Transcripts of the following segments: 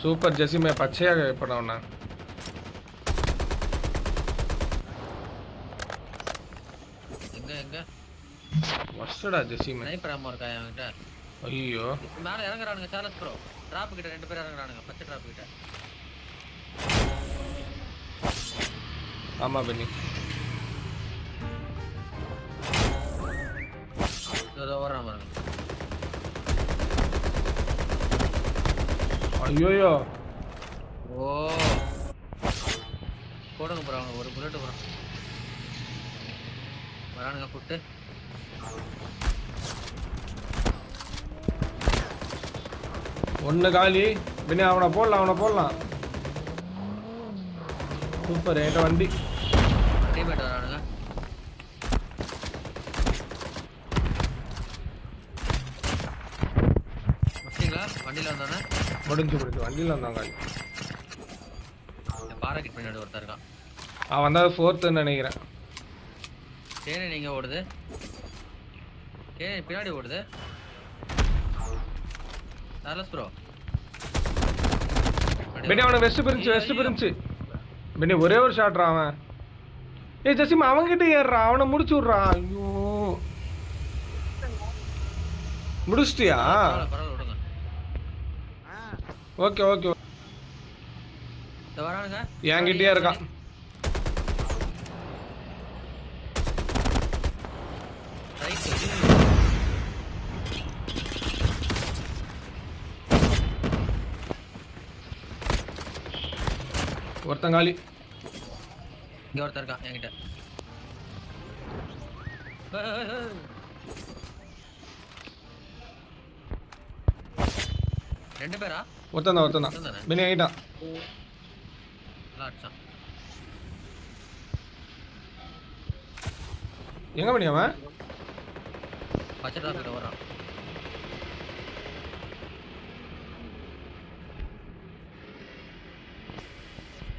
Super ஜெசிமே பச்சையாக பண்ணவனா எங்க வர்ஷடா ஜெசிமே sniper அம்மா இருக்கா என்கிட்ட. ஐயோ மேல இறங்குறானுங்க சார்லஸ் ப்ரோ. டிராப் கிட்ட 2 பேர் இறங்குறானுங்க பச்சை டிராப் கிட்ட. ஆமா பென்னி இதோ ஓடுறான் பாருங்க. ஐயோயோ ஓ போடுங்க ப்ரோ அவங்க ஒரு புல்லட் ப்ரோ. வரானுங்க புட்டு. ஒன்று காலி பென்னி அவனை போடலாம் சூப்பர் என்கிட்ட வண்டி டீமேட் வரானுங்க. முடிச்சிங்களா வண்டியில் வந்தானே? முடிஞ்சு வண்டியில் வந்தான் காலி. பாராக்கிட் பின்னாடி ஒருத்தர் இருக்கான். அவன் வந்தா 4th நினைக்கிறேன். தேனி நீங்க ஓடுது. தேனி பின்னாடி ஓடுது. சார்லஸ் ப்ரோ பென்னி அவனை வெஸ்ட் பிரிஞ்சு பென்னி ஒரே ஒரு ஷாட்ரா அவன். ஏய் ஜெசிமா அவன்கிட்ட ஏறுறா அவனை முடிச்சு விட்றா. ஐயோ முடிச்சிட்டியா? பரவாயில்ல விடுங்க. ஓகே வரானுங்க என்கிட்டயே இருக்கான். ஒருத்தங்காலி இங்க ஒருத்தர் இருக்கான் என்கிட்ட. ரெண்டு பேரா? ஒருத்தன் தான் பென்னி ஆகிட்டான். எங்க பண்ணி அவன் பச்சை டிராப் கிட்ட வரான்.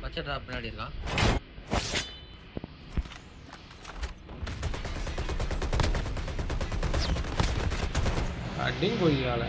பச்சை டிராப் பின்னாடி இருக்கான். அடிங்க போய் ஆள